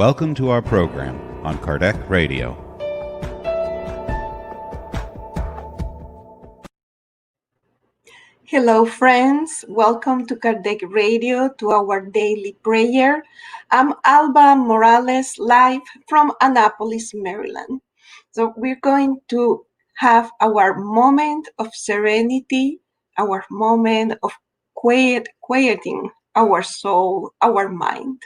Welcome to our program on Kardec Radio. Hello, friends. Welcome to Kardec Radio, to our daily prayer. I'm Alba Morales, live from Annapolis, Maryland. So we're going to have our moment of serenity, our moment of quieting our soul, our mind.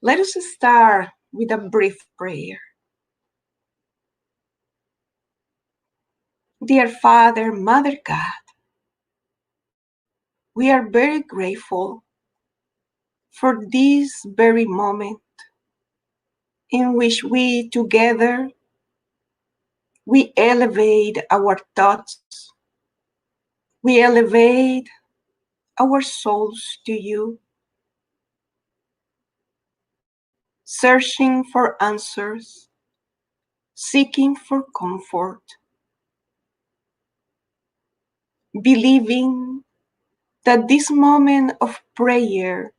Let us start with a brief prayer. Dear Father, Mother God, we are very grateful for this very moment in which we together, we elevate our thoughts, we elevate our souls to you, searching for answers, seeking for comfort, believing that this moment of prayer,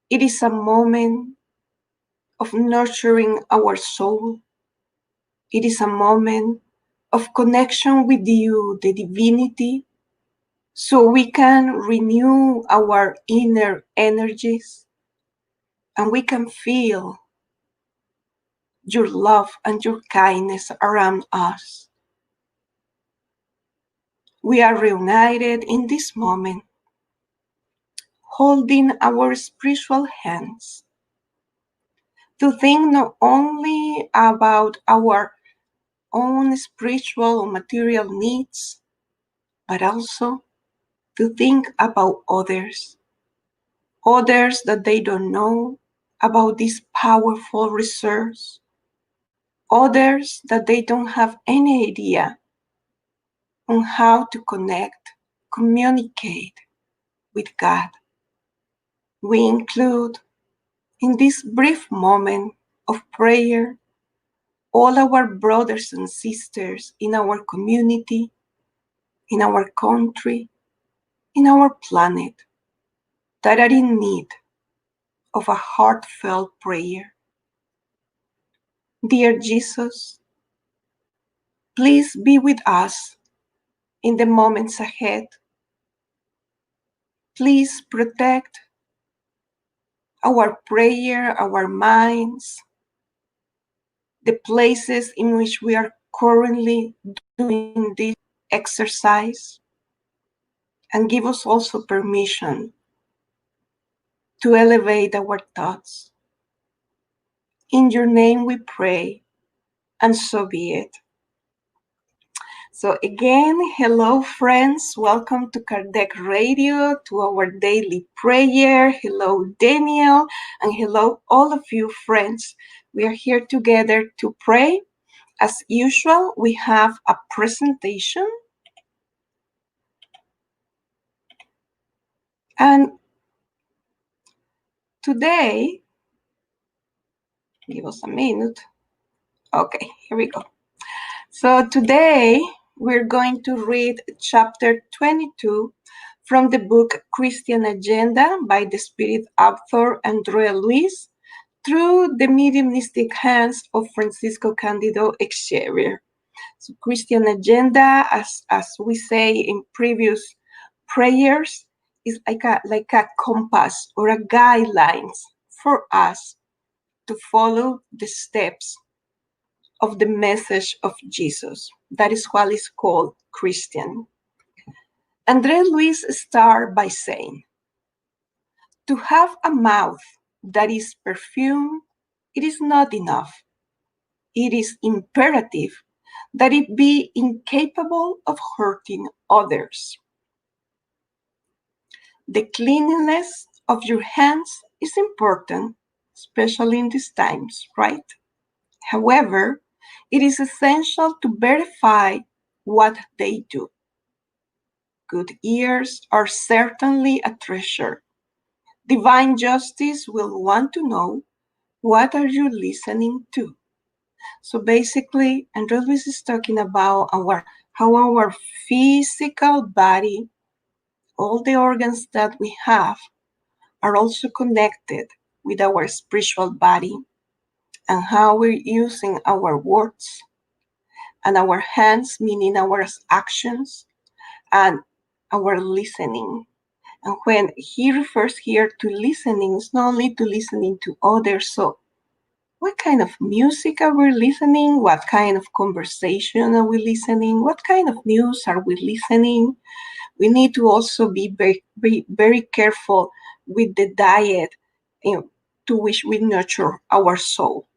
it is a moment of nurturing our soul. It is a moment of connection with you, the divinity, so we can renew our inner energies and we can feel your love and your kindness around us. We are reunited in this moment, holding our spiritual hands to think not only about our own spiritual or material needs, but also to think about others that they don't know about this powerful resource, others that they don't have any idea on how to connect, communicate with God. We include in this brief moment of prayer all our brothers and sisters in our community, in our country, in our planet that are in need of a heartfelt prayer. Dear Jesus, please be with us in the moments ahead. Please protect our prayer, our minds, the places in which we are currently doing this exercise, and give us also permission to elevate our thoughts. In your name we pray, and so be it. So again, hello friends, welcome to Kardec Radio, to our daily prayer. Hello Daniel, and hello all of you friends. We are here together to pray. As usual, we have a presentation. And today, give us a minute. Okay, here we go. So today, we're going to read chapter 22 from the book Christian Agenda by the spirit author Andrea Luis through the mediumistic hands of Francisco Cándido Xavier. So Christian Agenda, as we say in previous prayers, is like a compass or a guidelines for us to follow the steps of the message of Jesus. That is what is called Christian. André Luis starts by saying, to have a mouth that is perfumed, it is not enough. It is imperative that it be incapable of hurting others. The cleanliness of your hands is important, especially in these times, right? However, it is essential to verify what they do. Good ears are certainly a treasure. Divine justice will want to know, what are you listening to? So basically, André Luis is talking about how our physical body, all the organs that we have, are also connected with our spiritual body. and how we're using our words and our hands, meaning our actions, and our listening. And when he refers here to listening, it's not only to listening to others. So what kind of music are we listening? What kind of conversation are we listening? What kind of news are we listening? We need to also be very careful with the diet, to which we nurture our soul.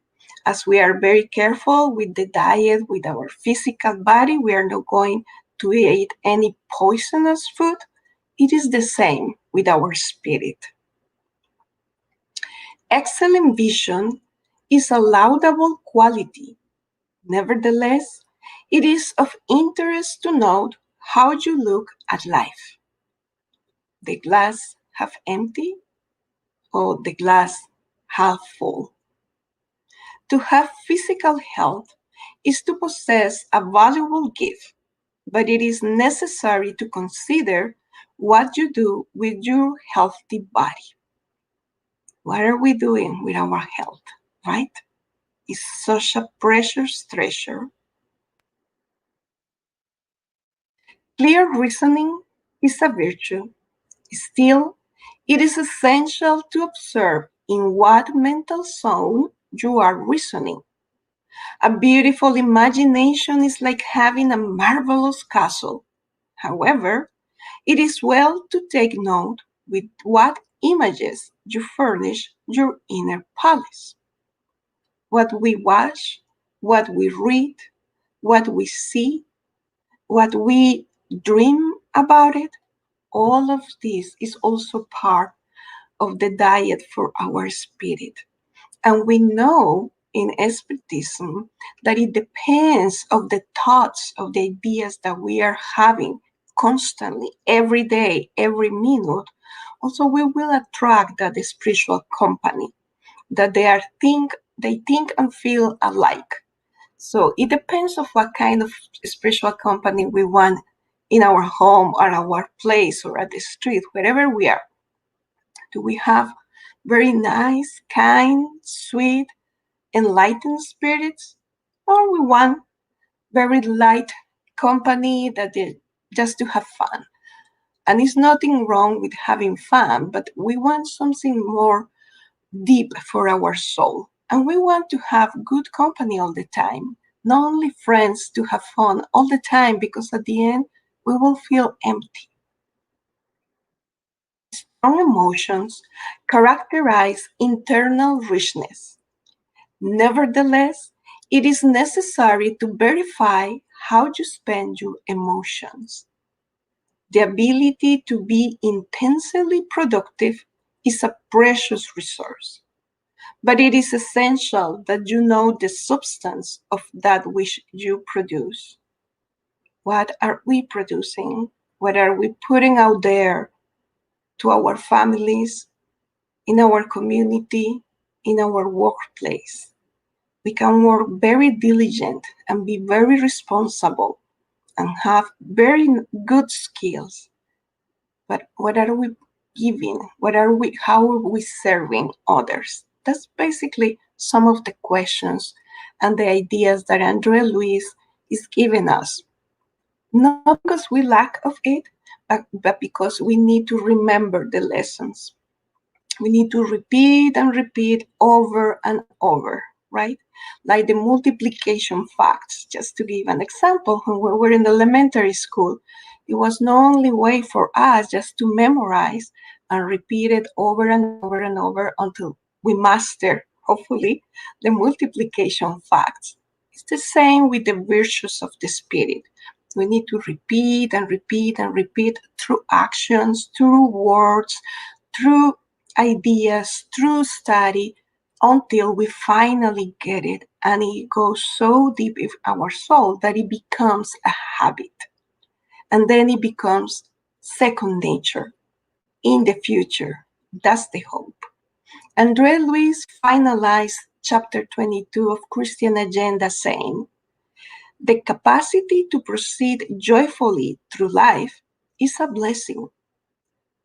As we are very careful with the diet, with our physical body, we are not going to eat any poisonous food. It is the same with our spirit. Excellent vision is a laudable quality. Nevertheless, it is of interest to note how you look at life. The glass half empty or the glass half full. To have physical health is to possess a valuable gift, but it is necessary to consider what you do with your healthy body. What are we doing with our health, right? It's such a precious treasure. Clear reasoning is a virtue. Still, it is essential to observe in what mental zone you are reasoning. A beautiful imagination is like having a marvelous castle. However, it is well to take note with what images you furnish your inner palace. What we watch, what we read, what we see, what we dream about it, all of this is also part of the diet for our spirit. And we know in Spiritism that it depends of the thoughts, of the ideas that we are having constantly, every day, every minute. Also, we will attract that spiritual company, that they think and feel alike. So it depends of what kind of spiritual company we want in our home or our place or at the street, wherever we are. Do we have very nice, kind, sweet, enlightened spirits? Or we want very light company that is just to have fun? And it's nothing wrong with having fun, but we want something more deep for our soul. And we want to have good company all the time, not only friends to have fun all the time, because at the end we will feel empty. Strong emotions characterize internal richness. Nevertheless, it is necessary to verify how you spend your emotions. The ability to be intensely productive is a precious resource, but it is essential that you know the substance of that which you produce. What are we producing? What are we putting out there to our families, in our community, in our workplace? We can work very diligent and be very responsible and have very good skills. But what are we giving? How are we serving others? That's basically some of the questions and the ideas that Andre Luis is giving us. Not because we lack of it, but because we need to remember the lessons. We need to repeat and repeat over and over, right? Like the multiplication facts, just to give an example, when we were in elementary school, it was the only way for us just to memorize and repeat it over and over and over until we master, hopefully, the multiplication facts. It's the same with the virtues of the spirit. We need to repeat and repeat and repeat through actions, through words, through ideas, through study, until we finally get it, and it goes so deep in our soul that it becomes a habit. And then it becomes second nature in the future. That's the hope. Andre Luis finalized chapter 22 of Christian Agenda saying, "The capacity to proceed joyfully through life is a blessing.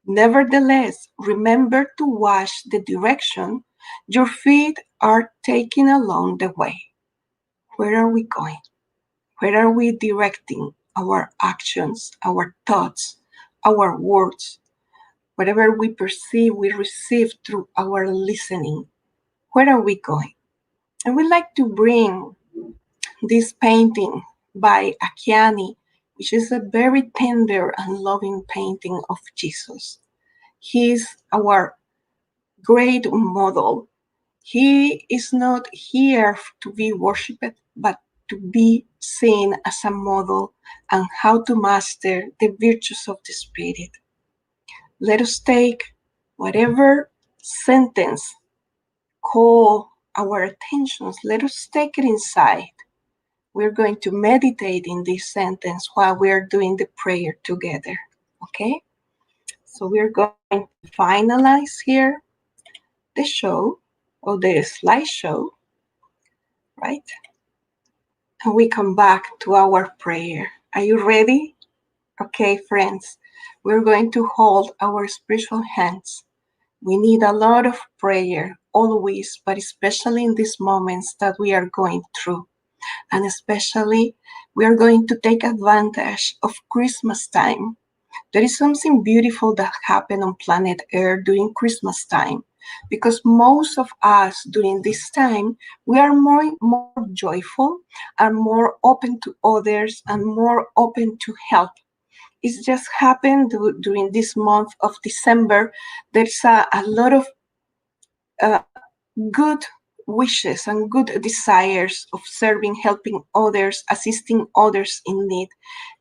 Nevertheless, remember to watch the direction your feet are taking along the way. Where are we going? Where are we directing our actions, our thoughts, our words? Whatever we perceive, we receive through our listening. Where are we going? And we like to bring this painting by Acchiani, which is a very tender and loving painting of Jesus. He is our great model. He is not here to be worshipped, but to be seen as a model and how to master the virtues of the Spirit. Let us take whatever sentence call our attentions, let us take it inside. We're going to meditate in this sentence while we're doing the prayer together, okay? So we're going to finalize here the show, or the slideshow, right? And we come back to our prayer. Are you ready? Okay, friends, we're going to hold our spiritual hands. We need a lot of prayer always, but especially in these moments that we are going through. And especially, we are going to take advantage of Christmas time. There is something beautiful that happened on planet Earth during Christmas time, because most of us during this time, we are more joyful and more open to others and more open to help. It's just happened during this month of December. There's a lot of good wishes and good desires of serving, helping others, assisting others in need.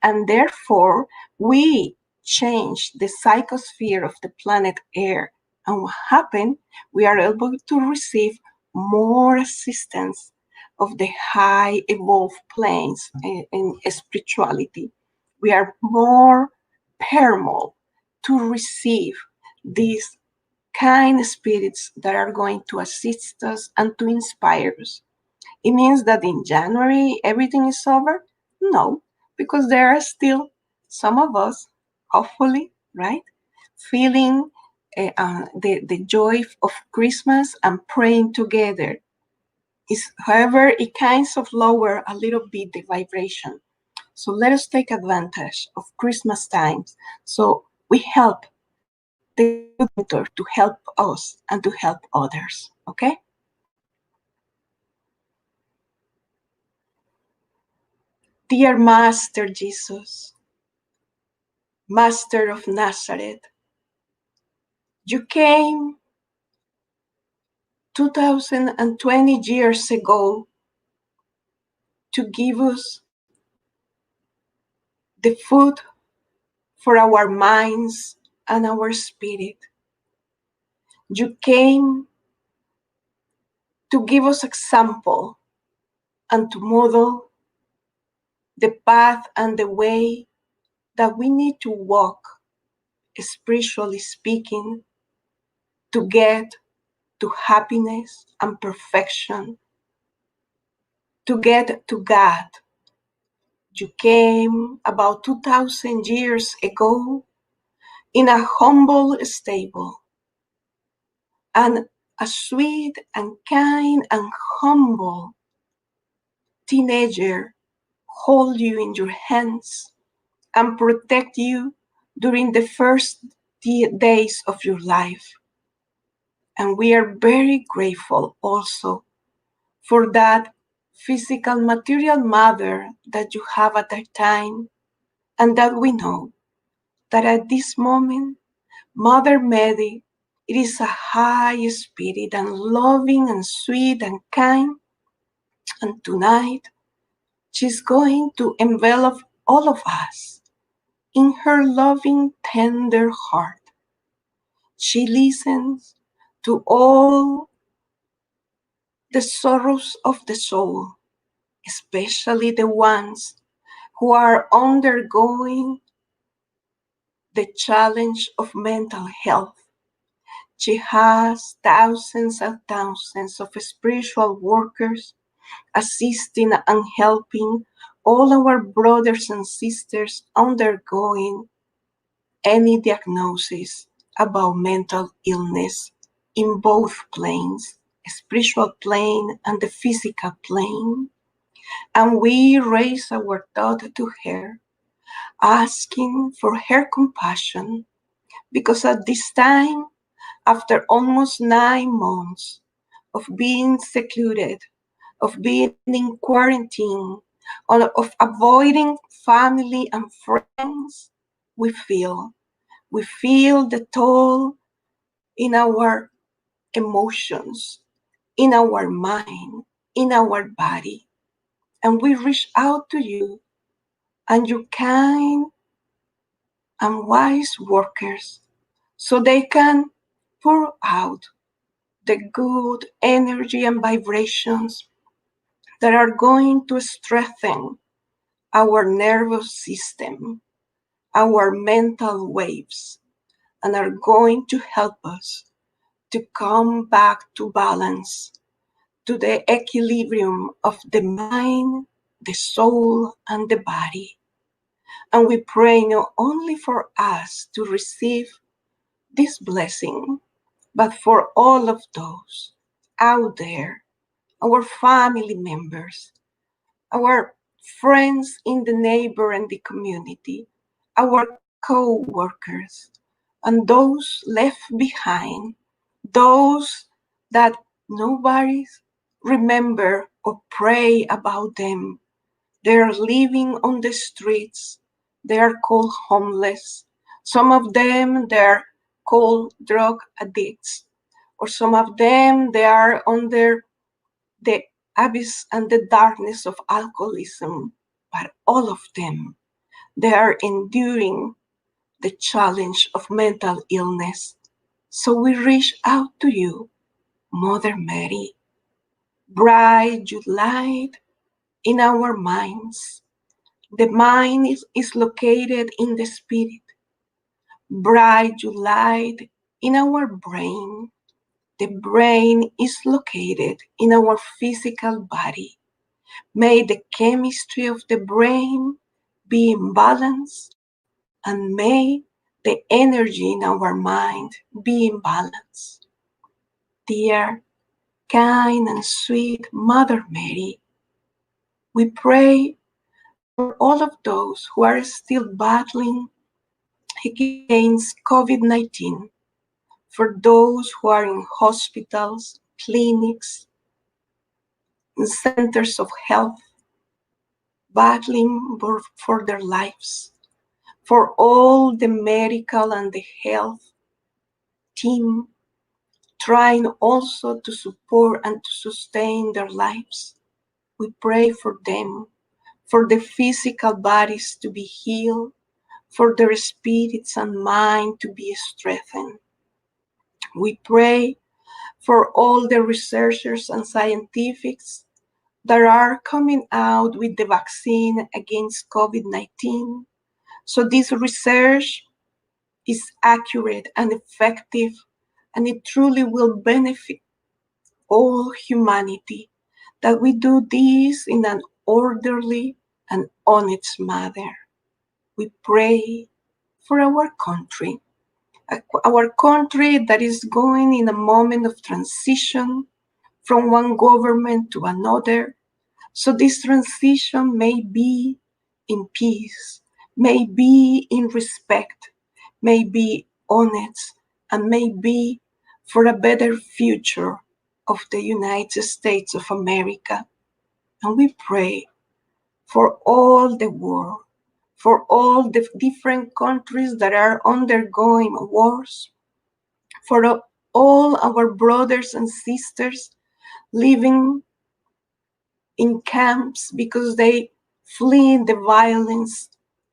And therefore, we change the psychosphere of the planet Earth. And what happened? We are able to receive more assistance of the high evolved planes in spirituality. We are more permeable to receive these kind spirits that are going to assist us and to inspire us. It means that in January everything is over? No, because there are still some of us, hopefully, right, feeling the joy of Christmas and praying together. However, it kinds of lower a little bit the vibration. So let us take advantage of Christmas times so we help the good mentor to help us and to help others. Okay? Dear Master Jesus, Master of Nazareth, you came 2020 years ago to give us the food for our minds and our spirit. You came to give us example and to model the path and the way that we need to walk, spiritually speaking, to get to happiness and perfection, to get to God. You came about 2,000 years ago in a humble stable, and a sweet and kind and humble teenager hold you in your hands and protect you during the first days of your life. And we are very grateful also for that physical material mother that you have at that time, and that we know that at this moment, Mother Mary, it is a high spirit and loving and sweet and kind. And tonight, she's going to envelop all of us in her loving, tender heart. She listens to all the sorrows of the soul, especially the ones who are undergoing the challenge of mental health. She has thousands and thousands of spiritual workers assisting and helping all our brothers and sisters undergoing any diagnosis about mental illness in both planes. spiritual plane and the physical plane. And we raise our thought to her, asking for her compassion, because at this time, after almost 9 months of being secluded, of being in quarantine, of avoiding family and friends, we feel. We feel the toll in our emotions, in our mind, in our body. And we reach out to you and your kind and wise workers so they can pour out the good energy and vibrations that are going to strengthen our nervous system, our mental waves, and are going to help us to come back to balance, to the equilibrium of the mind, the soul, and the body. And we pray not only for us to receive this blessing, but for all of those out there, our family members, our friends in the neighbor and the community, our co-workers, and those left behind, those that nobody remember or pray about them. They're living on the streets. They are called homeless. Some of them, they're called drug addicts. Or some of them, they are under the abyss and the darkness of alcoholism. But all of them, they are enduring the challenge of mental illness. So we reach out to you, Mother Mary, bright light in our minds. The mind is located in the spirit. Bright light in our brain. The brain is located in our physical body. May the chemistry of the brain be in balance, and may the energy in our mind be in balance. Dear, kind, and sweet Mother Mary, we pray for all of those who are still battling against COVID-19, for those who are in hospitals, clinics, and centers of health, battling for their lives, for all the medical and the health team trying also to support and to sustain their lives. We pray for them, for the physical bodies to be healed, for their spirits and mind to be strengthened. We pray for all the researchers and scientists that are coming out with the vaccine against COVID-19. So this research is accurate and effective, and it truly will benefit all humanity, that we do this in an orderly and honest manner. We pray for our country that is going in a moment of transition from one government to another. So this transition may be in peace, may be in respect, may be honest, and may be for a better future of the United States of America. And we pray for all the world, for all the different countries that are undergoing wars, for all our brothers and sisters living in camps because they flee the violence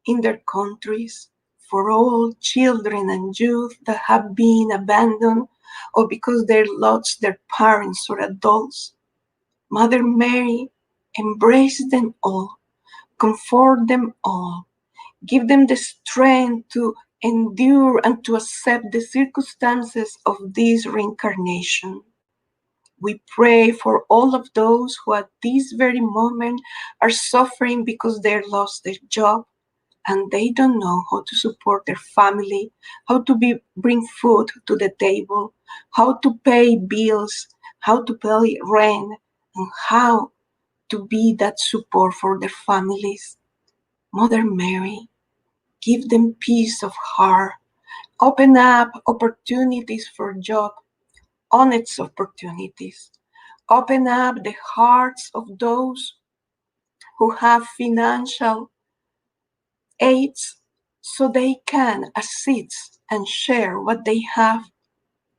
in their countries, for all children and youth that have been abandoned or because they lost their parents or adults. Mother Mary, embrace them all, comfort them all, give them the strength to endure and to accept the circumstances of this reincarnation. We pray for all of those who at this very moment are suffering because they lost their job and they don't know how to support their family, how to bring food to the table, how to pay bills, how to pay rent, and how to be that support for their families. Mother Mary, give them peace of heart. Open up opportunities for job, honest opportunities. Open up the hearts of those who have financial aids so they can assist and share what they have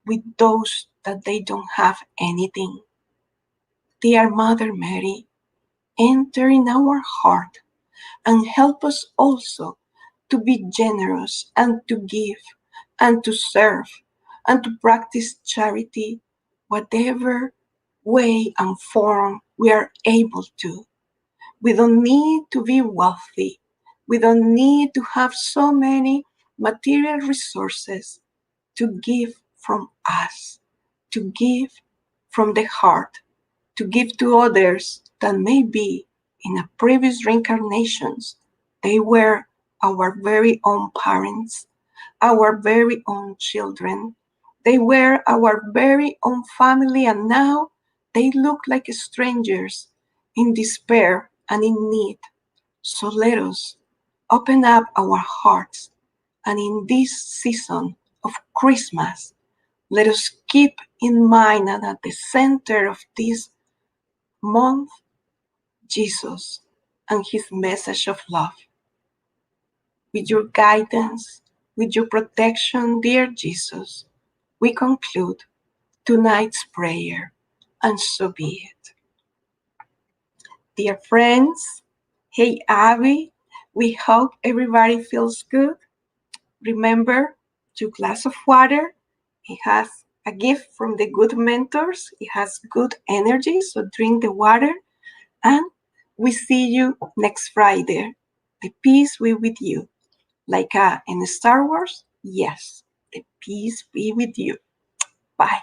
with those that they don't have anything. Dear Mother Mary, enter in our heart and help us also to be generous and to give and to serve and to practice charity, whatever way and form we are able to. We don't need to be wealthy. We don't need to have so many material resources to give from us, to give from the heart, to give to others that maybe in a previous reincarnations they were our very own parents, our very own children. They were our very own family, and now they look like strangers in despair and in need. So let us open up our hearts, and in this season of Christmas, let us keep in mind and at the center of this month Jesus and his message of love. With your guidance, with your protection, dear Jesus, we conclude tonight's prayer, and so be it. Dear friends, hey Abby, we hope everybody feels good. Remember your glass of water. It has a gift from the good mentors. It has good energy, so drink the water. And we see you next Friday. The peace be with you. Like in Star Wars, yes, the peace be with you. Bye.